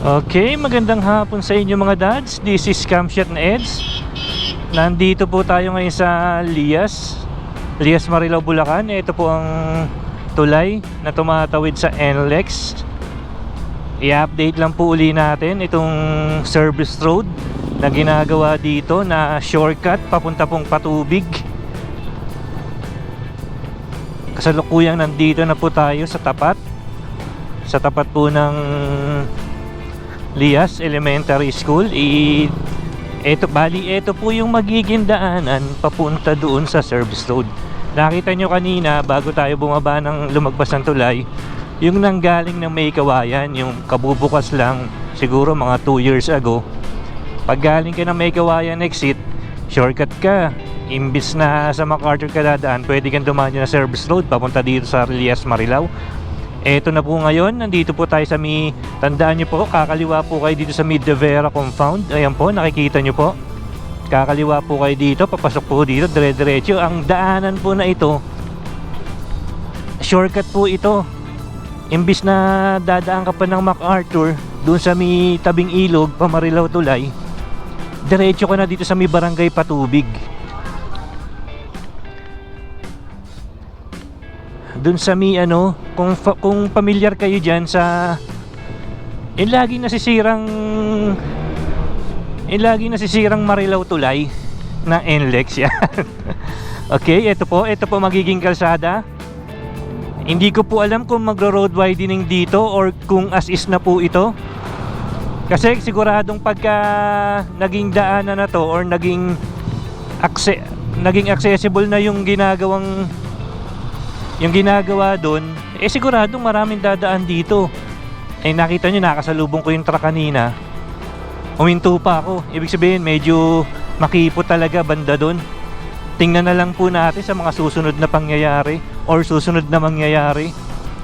Okay, magandang hapon sa inyo mga dads. This is Camshot na Eds. Nandito po tayo ngayon sa Lias Marilao, Bulacan. Ito po ang tulay na tumatawid sa NLEX. I-update lang po uli natin itong service road na ginagawa dito na shortcut papunta pong Patubig. Kasalukuyang nandito na po tayo sa tapat po ng Lias Elementary School. Ito po yung magiging daanan papunta doon sa service road. Nakita nyo kanina bago tayo bumaba ng lumagpas ng tulay, yung nanggaling ng May Kawayan, yung kabubukas lang siguro mga 2 years ago. Pag galing ka ng May Kawayan exit, shortcut ka, imbis na sa MacArthur ka dadaan, pwede kang dumaan na service road papunta dito sa Lias Marilao. Eto na po ngayon, nandito po tayo sa tandaan nyo po, kakaliwa po kayo dito sa Mid De Vera Compound. Ayan po, nakikita nyo po, kakaliwa po kayo dito, papasok po dito, dire-diretso. Ang daanan po na ito, shortcut po ito. Imbis na dadaan ka pa ng MacArthur doon sa may tabing ilog, Pamarilao Tulay, diretso ka na dito sa may Barangay Patubig. Doon sa may kung pamilyar kayo dyan sa laging nasisirang Marilao Tulay na NLEX yan. Okay, ito po magiging kalsada. Hindi ko po alam kung magro-road widening dito or kung as is na po ito. Kasi siguradong pagka naging daanan na to or naging accessible na yung ginagawa doon, siguradong maraming dadaan dito. Nakita nyo, nakasalubong ko yung truck kanina, huminto pa ako. Ibig sabihin medyo makipot talaga banda doon. Tingnan na lang po natin sa mga susunod na pangyayari or susunod na mangyayari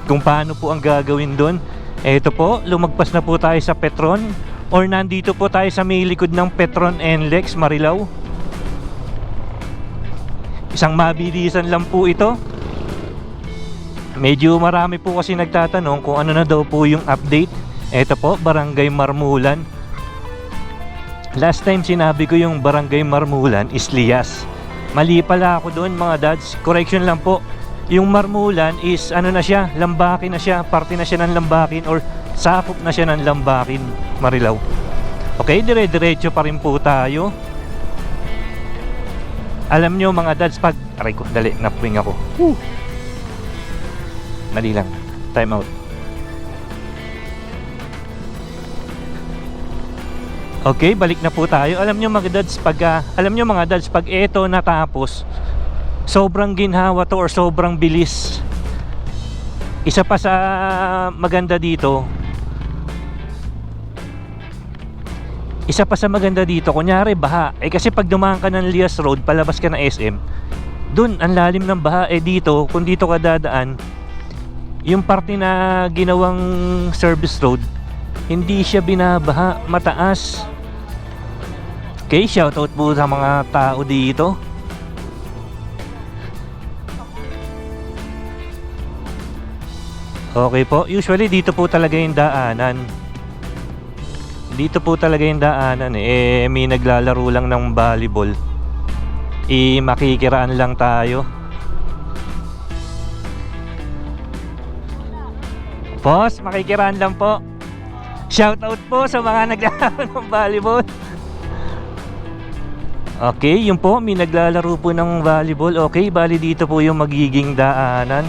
kung paano po ang gagawin doon. Ito po, lumagpas na po tayo sa Petron, or nandito po tayo sa may likod ng Petron NLEX Marilao. Isang mabilisan lang po ito. Medyo marami po kasi nagtatanong kung ano na daw po yung update. Ito po, Barangay Marmulan. Last time sinabi ko yung Barangay Marmulan is Lias. Mali pala ako doon mga dads. Correction lang po. Yung Marmulan is na siya, Lambakin na siya. Parte na siya ng Lambakin or sakop na siya ng Lambakin, Marilao. Okay, dire-diretso pa rin po tayo. Alam nyo mga dads, aray ko, dali, napwing ako. Dali lang, time out. Okay, balik na po tayo. Alam nyo mga dads, pag ito natapos, sobrang ginhawa to or sobrang bilis. Isa pa sa maganda dito, kunyari baha. Kasi pag dumaan ka ng Lias Road, palabas ka na SM, dun ang lalim ng baha. Dito, kung dito ka dadaan, yung parte na ginawang service road, hindi siya binabaha, mataas. Okay, shoutout po sa mga tao dito. Okay po, usually dito po talaga yung daanan. May naglalaro lang ng volleyball. Makikiraan lang tayo. Boss, makikiraan lang po. Shoutout po sa mga naglalaro ng volleyball. Okay, yun po, may naglalaro po ng volleyball. Okay, bali dito po yung magiging daanan.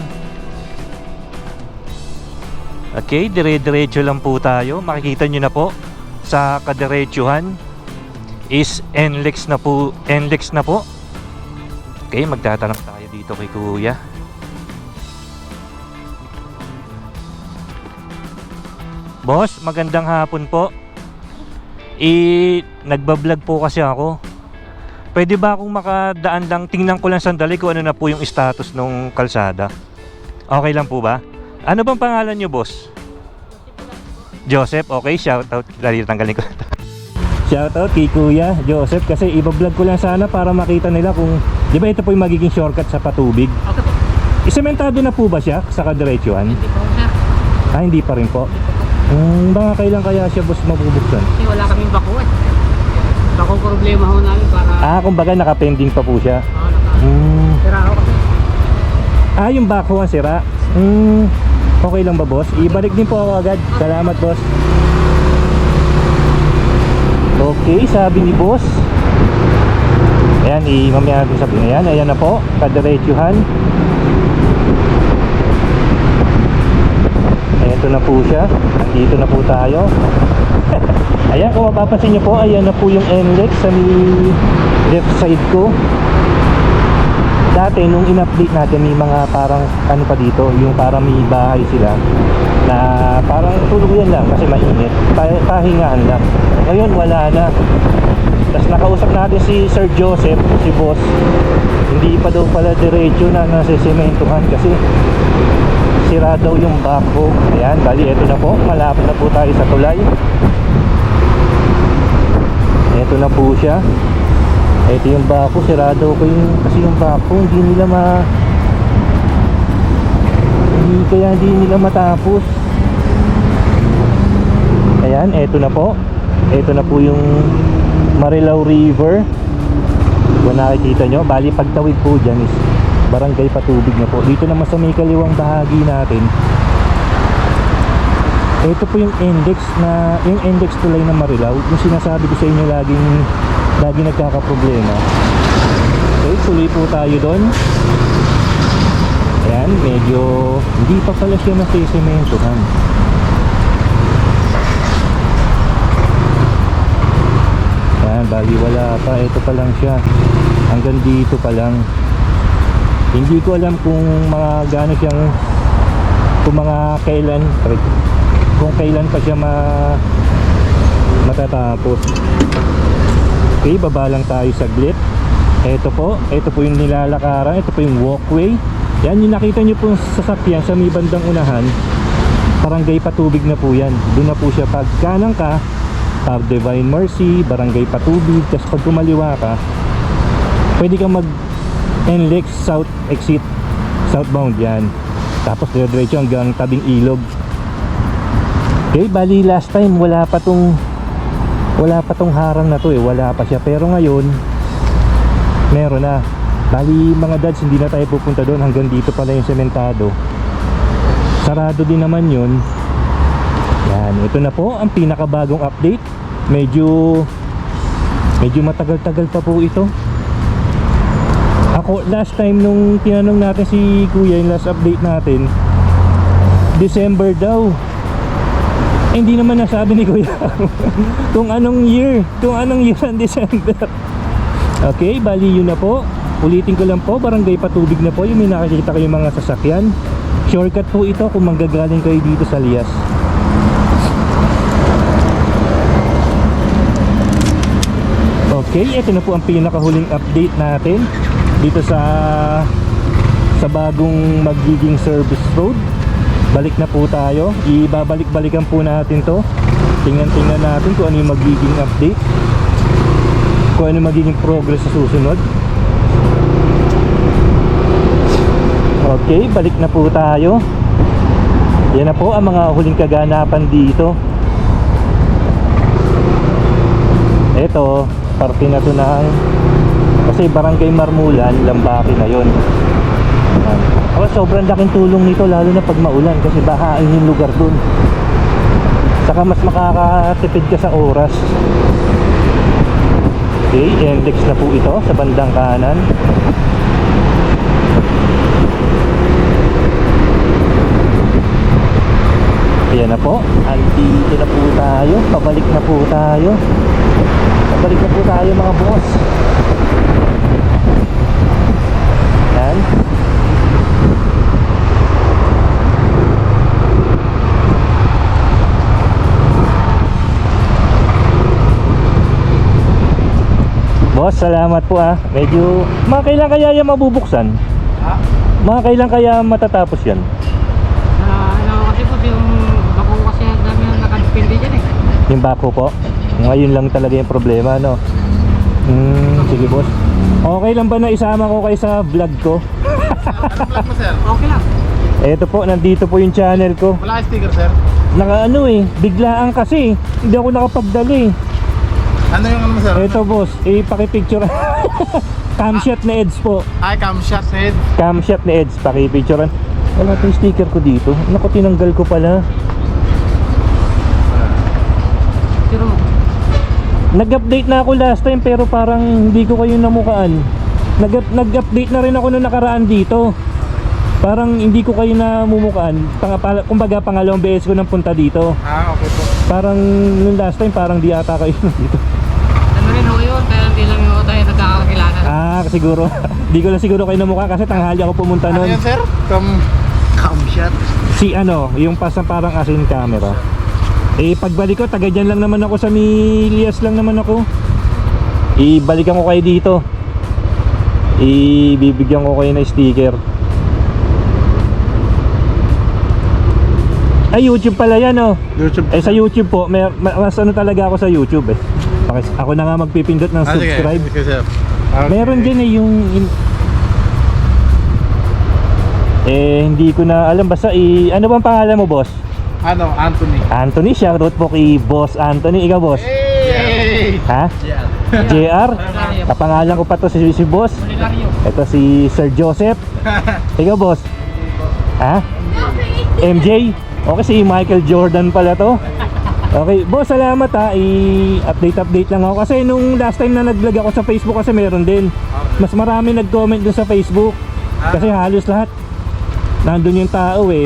Okay, dire-diretso lang po tayo. Makikita nyo na po sa kadiretsuhan is NLEX na po. Okay, magtatanong tayo dito kay Kuya. Boss, magandang hapon po. Nagbablog po kasi ako. Pwede ba akong makadaan lang? Tingnan ko lang sandali kung ano na po yung status ng kalsada. Okay lang po ba? Ano bang pangalan nyo, boss? Joseph, okay, shoutout. Dali, tanggalin ko. Shoutout kay Kuya Joseph, kasi iba-vlog ko lang sana para makita nila kung, di ba ito po yung magiging shortcut sa Patubig? Okay po. Isementado na po ba siya sa kadiretsuhan? Hindi po, sir. Hindi pa rin po. Baka kailan kaya siya boss mabubuksan? Kasi wala kaming bako eh. Bako problema ho namin para... Kumbaga nakapending pa po siya. Sira ako kasi. Yung backhoe ang sira. Okay lang ba boss? Ibalik din po ako agad. Salamat boss. Okay, sabi ni boss. Ayan, mamaya natin sabihin. Ayan na po, kadiretsuhan. Ito na po siya. Nandito na po tayo. Ayan, kung mapapansin nyo po, ayan na po yung NLEX sa left side ko. Dati nung in-update natin, may mga parang ano pa dito, yung parang may bahay sila na parang tuluyan lang kasi mainit, pahingahan lang. Ngayon wala na. Tapos nakausap natin si Sir Joseph, si boss. Hindi pa daw pala diretso na nasisementuhan kasi sira daw yung backhoe. Ayan, bali ito na po, malapit na po tayo sa tulay. Ito na po siya. Ito yung backhoe, sirado ko yung kasi yung backhoe hindi nila matapos. Ayan, ito na po. Ito na po yung Marilao River. Kung nakikita nyo, bali pagtawid po dyan is barangay Patubig na po. Dito naman sa may kaliwang bahagi natin, ito po yung index tulay ng Marilao. Yung sinasabi ko sa inyo laging nagkakaproblema. Okay, tuloy po tayo doon. Ayan, medyo hindi pa pala siya nasisementohan. Ayan, bali wala pa. Ito pa lang siya. Hanggang dito pa lang. Hindi ko alam kung mga gaano siyang kung kailan pa siya matatapos. Okay, baba lang tayo saglit. Ito po yung nilalakaran. Ito po yung walkway. Yan yung nakita nyo po sa sasakyan sa may bandang unahan. Barangay Patubig na po yan. Doon na po siya. Pag kanan ka, Divine Mercy, Barangay Patubig. Tapos pag kumaliwa ka, pwede kang mag NLEX South exit, southbound yan. Tapos diretso hanggang tabing ilog. Okay, bali last time wala pa tong harang na to eh, wala pa siya, pero ngayon meron na. Bali mga dads, hindi na tayo pupunta doon, hanggang dito pala yung sementado. Sarado din naman yun. Yan, ito na po ang pinakabagong update. Medyo matagal-tagal pa po ito. Ako last time nung tinanong natin si Kuya, yung last update natin, December daw. Hindi naman nasabi ni Kuya kung anong year ang December. Okay, bali yun na po. Ulitin ko lang po, Barangay Patubig na po yung may nakikita kayong mga sasakyan. Shortcut po ito kung manggagaling kayo dito sa Lias. Okay, ito na po ang pinakahuling update natin dito sa bagong magiging service road. Balik na po tayo. Ibabalik-balikan po natin to. Tingnan natin kung ano yung magiging update, kung ano yung magiging progress sa susunod. Okay, balik na po tayo. Yan na po ang mga huling kaganapan dito. Ito, parte na to ng, kasi Barangay Marmulan, Lambaki na yon. Sobrang laking tulong nito lalo na pag maulan kasi bahain yung lugar dun. Saka mas makakatipid ka sa oras. Okay, index na po ito sa bandang kanan. Ayan na po, andito na po tayo. Pabalik na po tayo mga boss. Yan. Boss, salamat po ah. Medyo, mga kailan kaya yan mabubuksan? Ha? Mga kailan kaya matatapos yan? Kasi po yung bako kasi dami yung nakadepende dyan eh. Yung bako po? Ngayon lang talaga yung problema, no? Sige boss. Okay lang ba na isama ko kayo sa vlog ko? Vlog mo sir? Okay lang. Eto po, nandito po yung channel ko. Wala sticker sir? Naka ano eh, biglaan kasi. Hindi ako nakapagdala eh. Ano yung ano mo, sir? Ito boss, pakipicture. Camshot na EDS po. Ay, camshot head. Camshot na EDS, pakipicturean. Wala yung sticker ko dito. Naku, tinanggal ko pala. Pero Nag-update na ako last time pero parang hindi ko kayo namukaan. Nag-update na rin ako nung nakaraan dito. Parang hindi ko kayo namumukaan. Kumbaga pangalawang beses ko nang punta dito. Ah, okay po. Parang nung last time parang di ata kayo dito. ano rin ho yun, kaya hindi lang ho tayo nagkakakilala. Siguro. Di ko lang siguro kayo namukha kasi tanghali ako pumunta Ano nun. yan, sir? Camshot. Si ano, yung pasang parang as in camera. Pagbalik ko, taga dyan lang naman ako sa Milias lang naman ako. Ibalikan ko kayo dito. Ibibigyan ko kayo ng sticker. Ay, YouTube pala yan oh. YouTube. Sa YouTube po, mas ano talaga ako sa YouTube eh. Ako na nga magpipindot ng subscribe. Sige, sir. Okay. Meron din eh yung hindi ko na alam basta ano bang pangalan mo, boss? Ano, Anthony. Anthony, shoutout po kay Boss Anthony. Ikaw, boss? Hey! Ha? JR? Kapangalan ko pa to si boss. Solidario. Ito si Sir Joseph. Ikaw, boss? Ha? MJ? Okay, si Michael Jordan pala to. Okay, boss, salamat ha. I-update lang ako kasi nung last time na nag-vlog ako sa Facebook kasi meron din. Mas marami nag-comment dun sa Facebook. Kasi halos lahat nandun yung tao eh.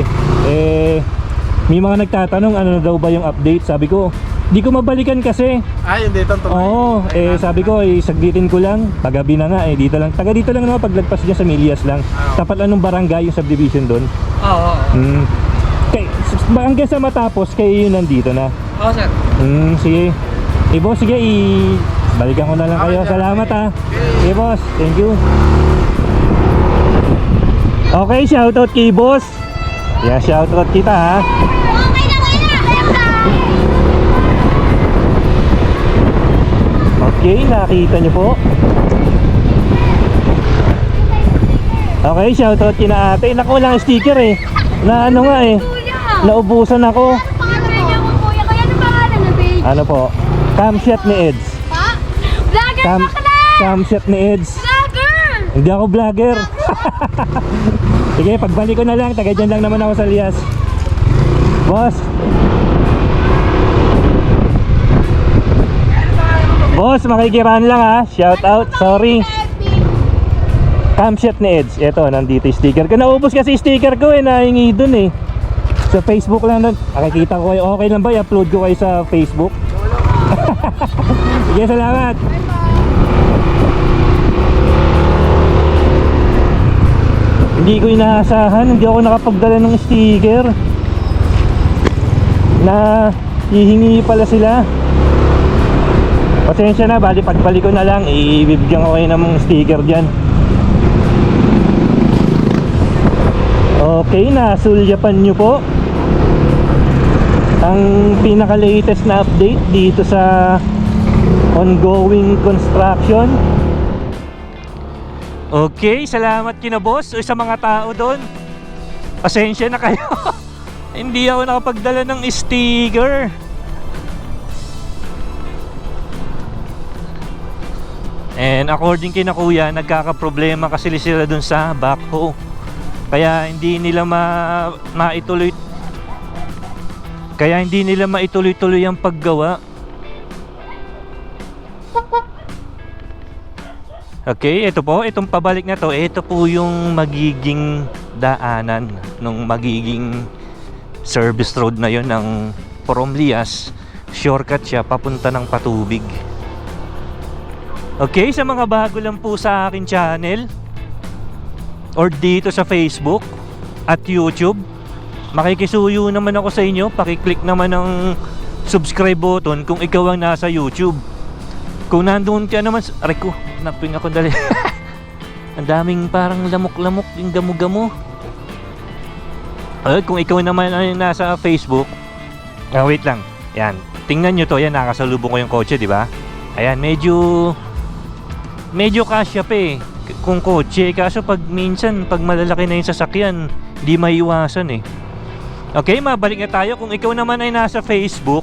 May mga nagtatanong ano na daw ba yung update. Sabi ko, di ko mabalikan kasi. Ay, hindi ito. Oo, sabi ko, saglitin ko lang. Pagabi na nga dito lang. Taga dito lang naman paglagpas dyan sa Milias lang. Tapat lang ng barangay yung subdivision doon. Oo. Hanggang sa matapos kayo yun nandito na. Oo, sir. Sige. Boss, sige, balikan ko na lang kayo. Salamat ha. Okay, boss. Thank you. Okay, shoutout kay boss. Yeah, shoutout kita ha. Okay, nakita nyo po. Okay, shoutout kina ate. Naku, lang sticker eh. Na ano nga eh. Naubusan ako. Ano po? Camshot ni EDS. Pa? Vlogger Cam ka na! Camshot ni EDS. Vlogger! Hindi ako vlogger. Sige, pagbalik ko na lang. Taga dyan lang naman ako sa Lias. Boss. Boss, makikiran lang ha. Shout out. Sorry. Camshot ni EDS. Ito, nandito yung sticker ko. Naubos kasi yung sticker ko eh. Nahingi dun eh. Sa Facebook lang nun. Nakikita ko kayo. Okay lang ba? I-upload ko kayo sa Facebook. Sige, salamat. Hindi ko inaasahan. Hindi ako nakapagdala ng sticker. Na hihingi pala sila. Pasensya na. Bali pagbalik ko na lang. Ibibigyan ko kayo ng sticker dyan. Okay, nasulyapan nyo po ang pinaka-latest na update dito sa ongoing construction. Okay, salamat kina boss o sa mga tao doon. Pasensya na kayo. Hindi ako nakapagdala ng sticker. And according kina kuya, nagkakaproblema kasi sila doon sa backhoe. Kaya hindi nila maituloy. Kaya hindi nila maituloy-tuloy ang paggawa. Okay, ito po, itong pabalik na to, ito po yung magiging daanan ng magiging service road na yon ng Poromlias. Shortcut siya papunta ng Patubig. Okay, sa mga bago lang po sa akin channel or dito sa Facebook at YouTube, makikisuyo naman ako sa inyo. Pakiclick naman ng subscribe button kung ikaw ang nasa YouTube. Kung nandun ka naman, aray ko, naping ako dali. Ang daming parang lamok-lamok yung gamo-gamo. Kung ikaw naman ay nasa Facebook, wait lang. Yan, tingnan nyo to. Yan, nakasalubong ko yung kotse, di ba? Ayan, medyo kasya pa eh kung kotse. Kaso pag minsan, pag malalaki na yung sasakyan, di maiwasan eh. Okay, mabalik na tayo. Kung ikaw naman ay nasa Facebook,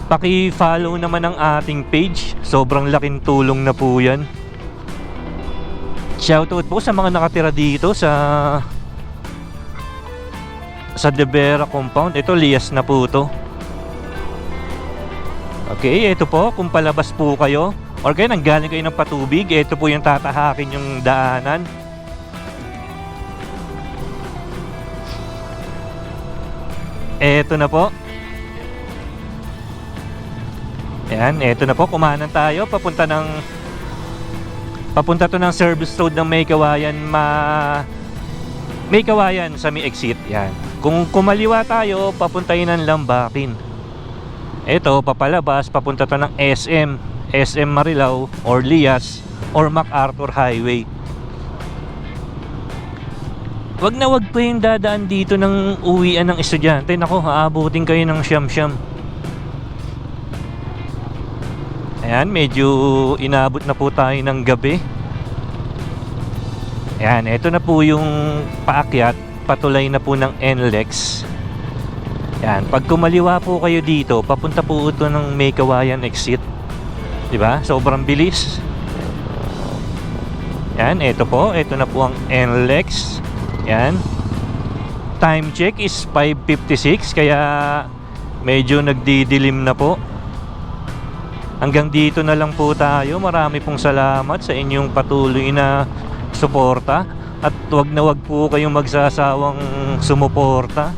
paki-follow naman ang ating page. Sobrang laking tulong na po yan. Shoutout po sa mga nakatira dito sa De Vera compound. Ito, Lias na po to. Okay, ito po, kung palabas po kayo or kaya nanggaling kayo ng patubig, ito po yung tatahakin yung daanan. Eto na po. Ayan, eto na po. Kumanan tayo. Papunta to ng service road ng May Kawayan. May Kawayan sa may exit. Yan. Kung kumaliwa tayo, papuntahin ng Lambakin. Eto, papalabas. Papunta to ng SM Marilao or Lias or MacArthur Highway. Wag na wag po yung dadaan dito ng uwian ng estudyante. Nako, aabutin kayo ng siyam-siyam. Ayan, medyo inabot na po tayo ng gabi. Ayan, ito na po yung paakyat. Patulay na po ng NLEX. Ayan, pag kumaliwa po kayo dito, papunta po ito ng May Kawayan exit. Diba? Sobrang bilis. Ayan, ito po. Ito na po ang NLEX. Yan. Time check is 5:56, kaya medyo nagdidilim na po. Hanggang dito na lang po tayo. Marami pong salamat sa inyong patuloy na suporta. At wag na wag po kayong magsasawang sumuporta